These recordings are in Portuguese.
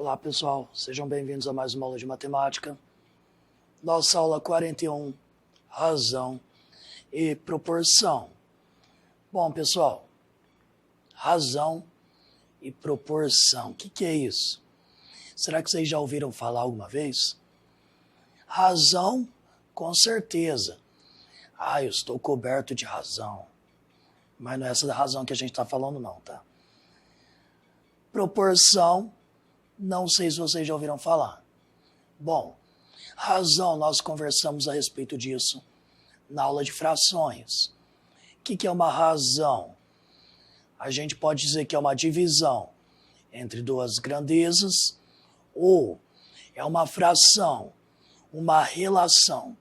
Olá pessoal, sejam bem-vindos a mais uma aula de matemática. Nossa aula 41, razão e proporção. Bom pessoal, razão e proporção, o que é isso? Será que vocês já ouviram falar alguma vez? Razão, com certeza. Eu estou coberto de razão. Mas não é essa da razão que a gente está falando não, tá? Proporção, não sei se vocês já ouviram falar. Bom, razão, nós conversamos a respeito disso na aula de frações. O que é uma razão? A gente pode dizer que é uma divisão entre duas grandezas ou é uma fração, uma relação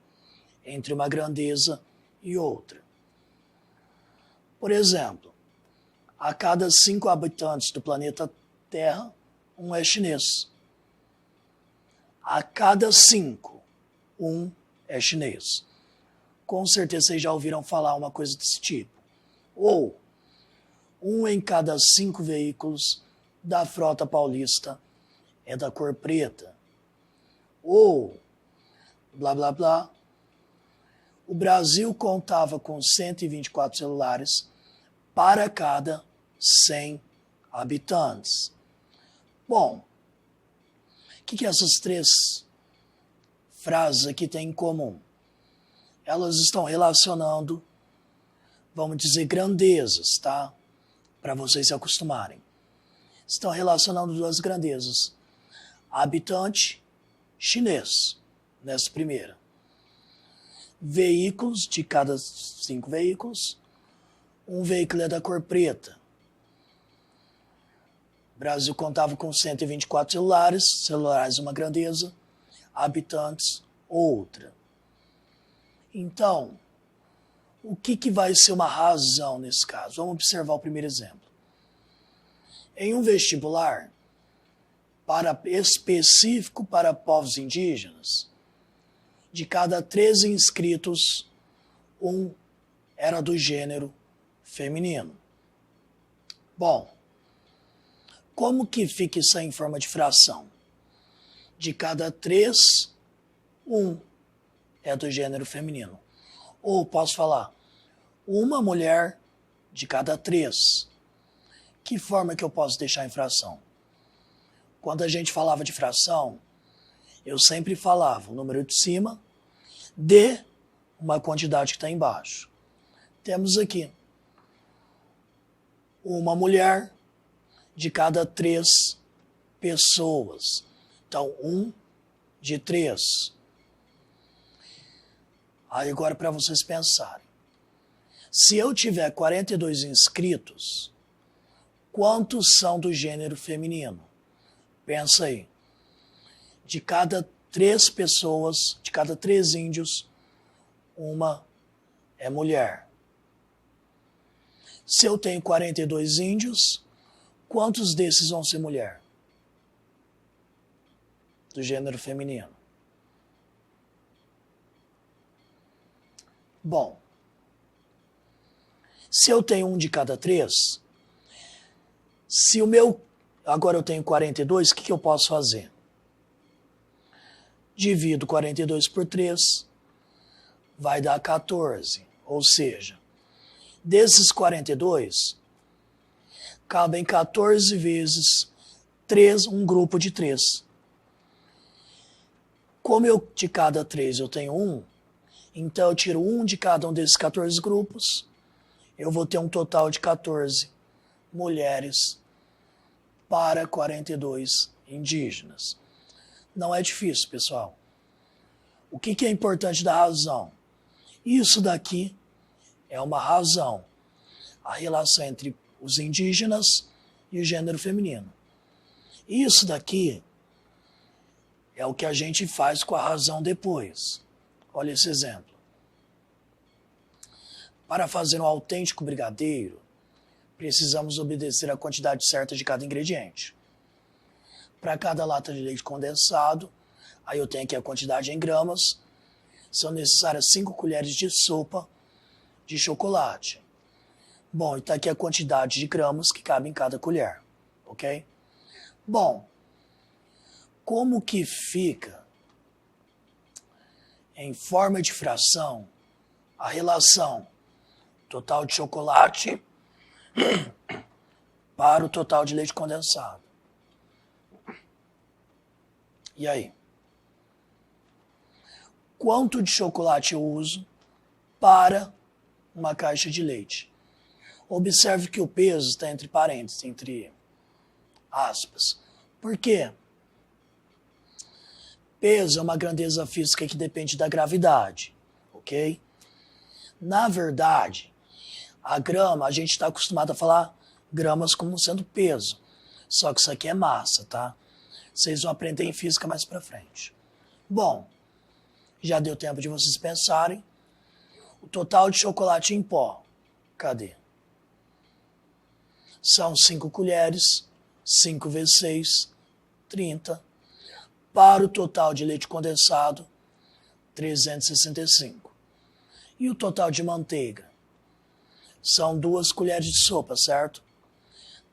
entre uma grandeza e outra. Por exemplo, a cada 5 habitantes do planeta Terra, um é chinês. A cada 5, um é chinês. Com certeza vocês já ouviram falar uma coisa desse tipo. Ou, 1 em cada 5 veículos da frota paulista é da cor preta. Ou, blá blá blá, o Brasil contava com 124 celulares para cada 100 habitantes. Bom, o que essas 3 frases aqui têm em comum? Elas estão relacionando, vamos dizer, grandezas, tá? Para vocês se acostumarem. Estão relacionando 2 grandezas. Habitante, chinês, nessa primeira. Veículos, de cada 5 veículos, um veículo é da cor preta. O Brasil contava com 124 celulares uma grandeza, habitantes outra. Então, o que vai ser uma razão nesse caso? Vamos observar o primeiro exemplo. Em um vestibular específico para povos indígenas, de cada 13 inscritos, um era do gênero feminino. Bom, como que fica isso aí em forma de fração? De cada 3, um é do gênero feminino. Ou posso falar, uma mulher de cada 3. Que forma que eu posso deixar em fração? Quando a gente falava de fração, eu sempre falava o número de cima de uma quantidade que está embaixo. Temos aqui uma mulher de cada 3 pessoas. Então, 1 de 3. Aí agora para vocês pensarem. Se eu tiver 42 inscritos, quantos são do gênero feminino? Pensa aí. De cada 3 pessoas, de cada 3 índios, uma é mulher. Se eu tenho 42 índios, quantos desses vão ser mulher? Do gênero feminino. Bom, se eu tenho 1 de cada 3, agora eu tenho 42, o que eu posso fazer? Divido 42 por 3, vai dar 14. Ou seja, desses 42, cabem 14 vezes 3, um grupo de 3. Como de cada 3 eu tenho 1, então eu tiro 1 de cada um desses 14 grupos, eu vou ter um total de 14 mulheres para 42 indígenas. Não é difícil, pessoal. O que é importante da razão? Isso daqui é uma razão. A relação entre os indígenas e o gênero feminino. Isso daqui é o que a gente faz com a razão depois. Olha esse exemplo. Para fazer um autêntico brigadeiro, precisamos obedecer a quantidade certa de cada ingrediente. Para cada lata de leite condensado, aí eu tenho aqui a quantidade em gramas, são necessárias 5 colheres de sopa de chocolate. Bom, e está aqui a quantidade de gramas que cabe em cada colher, ok? Bom, como que fica em forma de fração a relação total de chocolate para o total de leite condensado. E aí? Quanto de chocolate eu uso para uma caixa de leite? Observe que o peso está entre parênteses, entre aspas. Por quê? Peso é uma grandeza física que depende da gravidade, ok? Na verdade, a grama, a gente está acostumado a falar gramas como sendo peso. Só que isso aqui é massa, tá? Vocês vão aprender em física mais pra frente. Bom, já deu tempo de vocês pensarem. O total de chocolate em pó, cadê? São 5 colheres, 5 vezes 6, 30. Para o total de leite condensado, 365. E o total de manteiga? São 2 colheres de sopa, certo?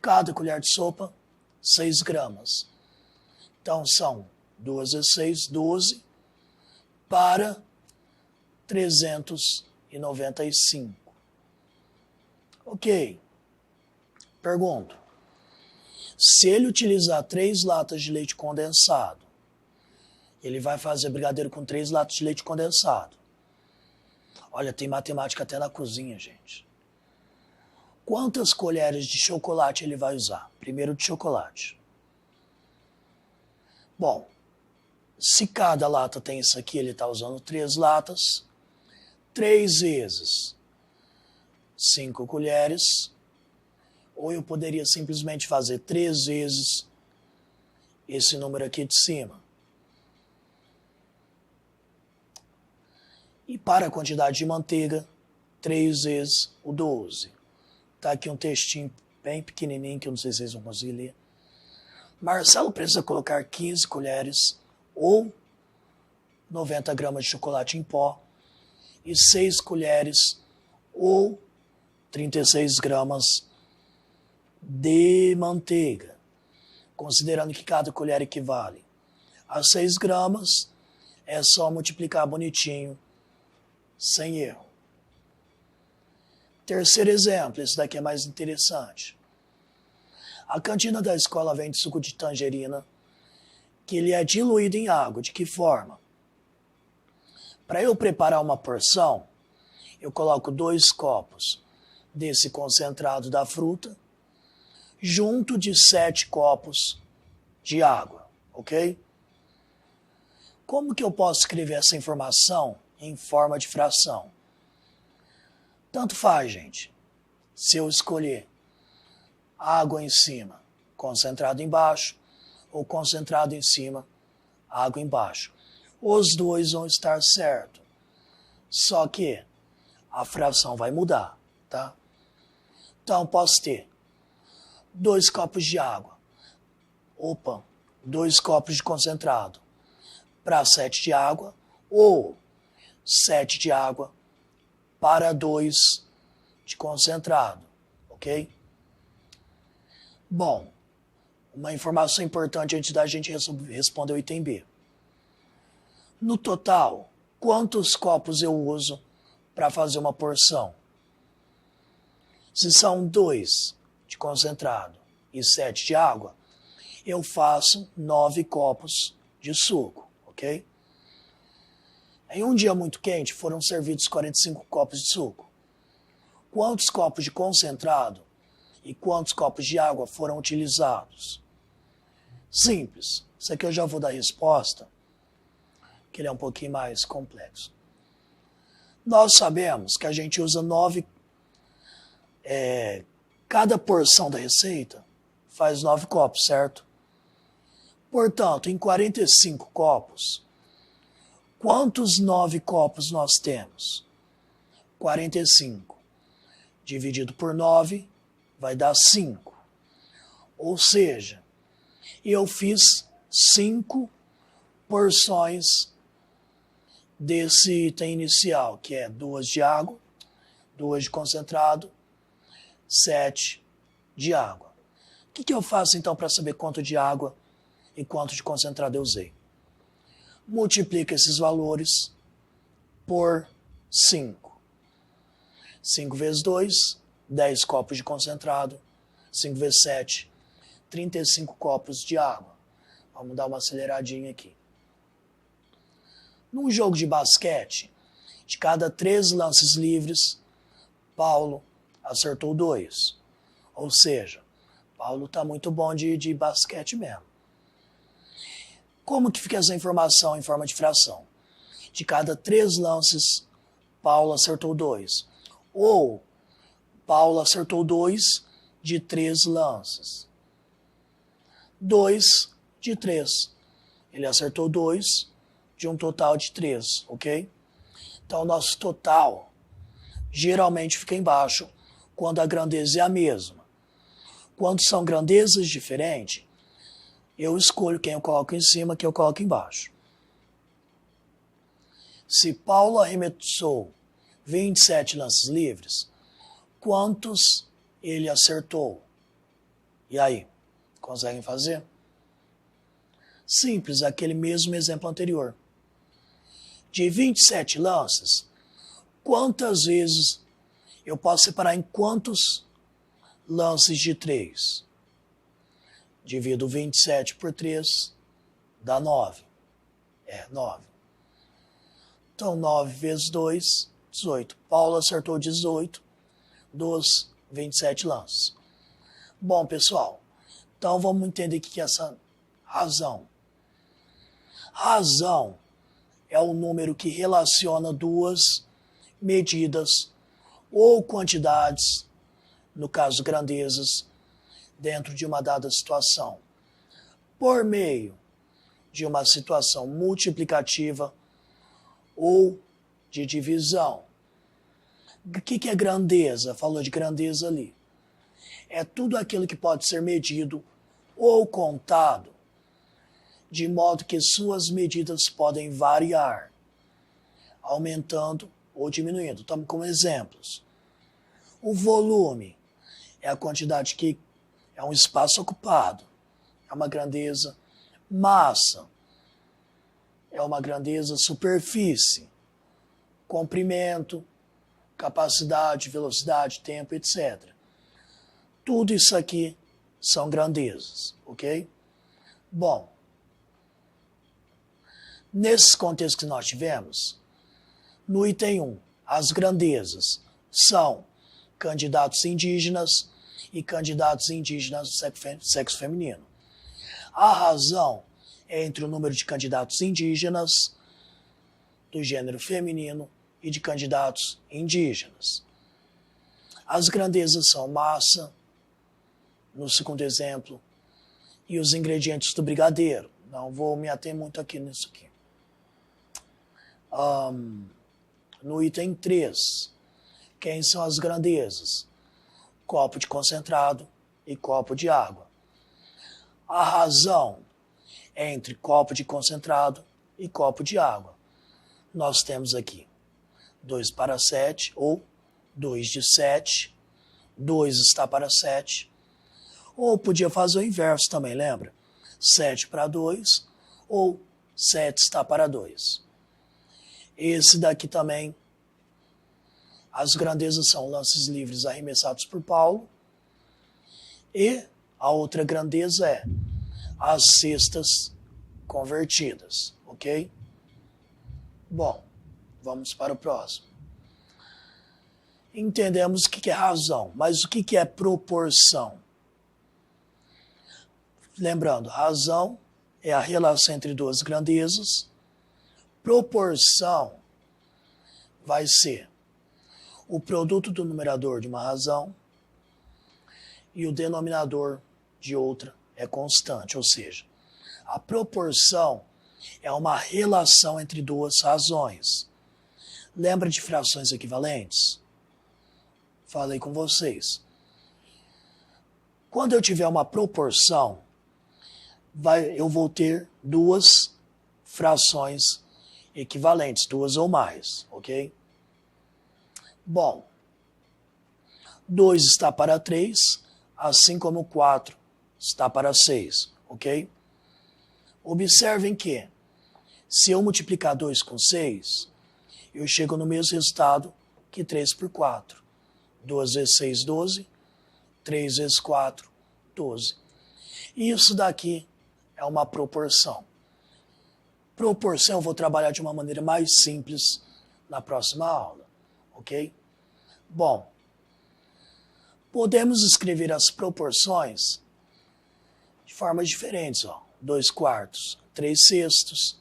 Cada colher de sopa, 6 gramas. Então são 2 vezes 6, 12, para 395. Ok. Pergunto. Se ele utilizar 3 latas de leite condensado, ele vai fazer brigadeiro com 3 latas de leite condensado. Olha, tem matemática até na cozinha, gente. Quantas colheres de chocolate ele vai usar? Primeiro de chocolate. Bom, se cada lata tem isso aqui, ele está usando 3 latas. 3 vezes 5 colheres. Ou eu poderia simplesmente fazer 3 vezes esse número aqui de cima. E para a quantidade de manteiga, 3 vezes o 12. Está aqui um textinho bem pequenininho, que eu não sei se vocês vão conseguir ler. Marcelo precisa colocar 15 colheres ou 90 gramas de chocolate em pó e 6 colheres ou 36 gramas de manteiga, considerando que cada colher equivale a 6 gramas, é só multiplicar bonitinho, sem erro. Terceiro exemplo, esse daqui é mais interessante. A cantina da escola vende suco de tangerina, que ele é diluído em água. De que forma? Para eu preparar uma porção, eu coloco 2 copos desse concentrado da fruta, junto de 7 copos de água, ok? Como que eu posso escrever essa informação em forma de fração? Tanto faz, gente. Se eu escolher água em cima, concentrado embaixo, ou concentrado em cima, água embaixo. Os dois vão estar certos. Só que a fração vai mudar, tá? Então, posso ter 2 copos de água. 2 copos de concentrado para 7 de água, ou 7 de água para 2 de concentrado, ok? Bom, uma informação importante antes da gente responder o item B. No total, quantos copos eu uso para fazer uma porção? Se são 2 de concentrado e 7 de água, eu faço 9 copos de suco, ok? Em um dia muito quente, foram servidos 45 copos de suco. Quantos copos de concentrado e quantos copos de água foram utilizados? Simples. Isso aqui eu já vou dar a resposta, que ele é um pouquinho mais complexo. Nós sabemos que a gente usa 9... cada porção da receita faz 9 copos, certo? Portanto, em 45 copos, quantos 9 copos nós temos? 45 dividido por 9 vai dar 5. Ou seja, eu fiz 5 porções desse item inicial, que é 2 de água, 2 de concentrado, 7 de água. O que eu faço então para saber quanto de água e quanto de concentrado eu usei. Multiplica esses valores por 5. 5 vezes 2, 10 copos de concentrado. 5 vezes 7, 35 copos de água. Vamos dar uma aceleradinha aqui. Num jogo de basquete, de cada 3 lances livres, Paulo acertou 2. Ou seja, Paulo está muito bom de basquete mesmo. Como que fica essa informação em forma de fração? De cada 3 lances, Paulo acertou 2. Ou Paulo acertou 2 de 3 lances. 2 de 3. Ele acertou 2 de um total de 3, ok? Então, o nosso total geralmente fica embaixo quando a grandeza é a mesma. Quando são grandezas diferentes, eu escolho quem eu coloco em cima, quem eu coloco embaixo. Se Paulo arremessou 27 lances livres, quantos ele acertou? E aí, conseguem fazer? Simples, aquele mesmo exemplo anterior. De 27 lances, quantas vezes eu posso separar em quantos lances de 3? Divido 27 por 3, dá 9. 9. Então, 9 vezes 2, 18. Paulo acertou 18 dos 27 lances. Bom, pessoal, então vamos entender o que é essa razão. Razão é o número que relaciona duas medidas ou quantidades, no caso grandezas, dentro de uma dada situação, por meio de uma situação multiplicativa ou de divisão. O que é grandeza? Falou de grandeza ali. É tudo aquilo que pode ser medido ou contado, de modo que suas medidas podem variar, aumentando ou diminuindo. Tome como exemplos. O volume é a quantidade que é um espaço ocupado, é uma grandeza. Massa é uma grandeza. Superfície, comprimento, capacidade, velocidade, tempo, etc. Tudo isso aqui são grandezas, ok? Bom, nesses contextos que nós tivemos, no item 1, as grandezas são candidatos indígenas e candidatos indígenas do sexo feminino. A razão é entre o número de candidatos indígenas do gênero feminino e de candidatos indígenas. As grandezas são massa, no segundo exemplo, e os ingredientes do brigadeiro. Não vou me ater muito aqui nisso aqui. No item 3, quem são as grandezas? Copo de concentrado e copo de água. A razão é entre copo de concentrado e copo de água. Nós temos aqui 2 para 7, ou 2 de 7, 2 está para 7. Ou podia fazer o inverso também, lembra? 7 para 2, ou 7 está para 2. Esse daqui também, as grandezas são lances livres arremessados por Paulo. E a outra grandeza é as cestas convertidas, ok? Bom, vamos para o próximo. Entendemos o que é razão, mas o que é proporção? Lembrando, razão é a relação entre duas grandezas. Proporção vai ser o produto do numerador de uma razão e o denominador de outra é constante, ou seja, a proporção é uma relação entre duas razões. Lembra de frações equivalentes? Falei com vocês. Quando eu tiver uma proporção, eu vou ter duas frações equivalentes, 2 ou mais, ok? Bom, 2 está para 3, assim como 4 está para 6, ok? Observem que, se eu multiplicar 2 com 6, eu chego no mesmo resultado que 3 por 4. 2 vezes 6, 12. 3 vezes 4, 12. Isso daqui é uma proporção. Proporção eu vou trabalhar de uma maneira mais simples na próxima aula, ok? Bom, podemos escrever as proporções de formas diferentes, ó. 2 quartos, 3 sextos,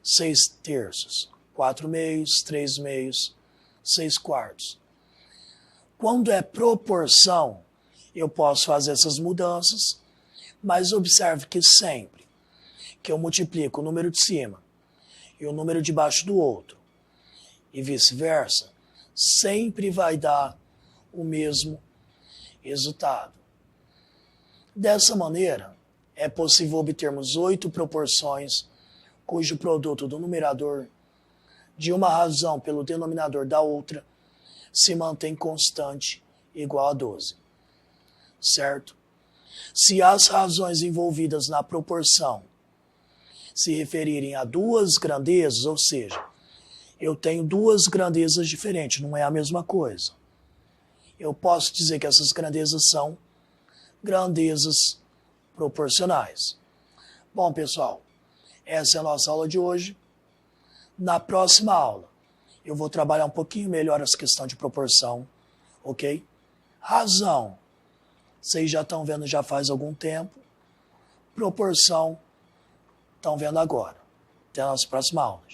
6 terços, 4 meios, 3 meios, 6 quartos. Quando é proporção, eu posso fazer essas mudanças, mas observe que sempre que eu multiplico o número de cima e o número de baixo do outro, e vice-versa, sempre vai dar o mesmo resultado. Dessa maneira, é possível obtermos 8 proporções cujo produto do numerador de uma razão pelo denominador da outra se mantém constante igual a 12. Certo? Se as razões envolvidas na proporção se referirem a duas grandezas, ou seja, eu tenho duas grandezas diferentes, não é a mesma coisa. Eu posso dizer que essas grandezas são grandezas proporcionais. Bom, pessoal, essa é a nossa aula de hoje. Na próxima aula, eu vou trabalhar um pouquinho melhor essa questão de proporção, ok? Razão, vocês já estão vendo já faz algum tempo. Proporção, estão vendo agora. Até a nossa próxima aula.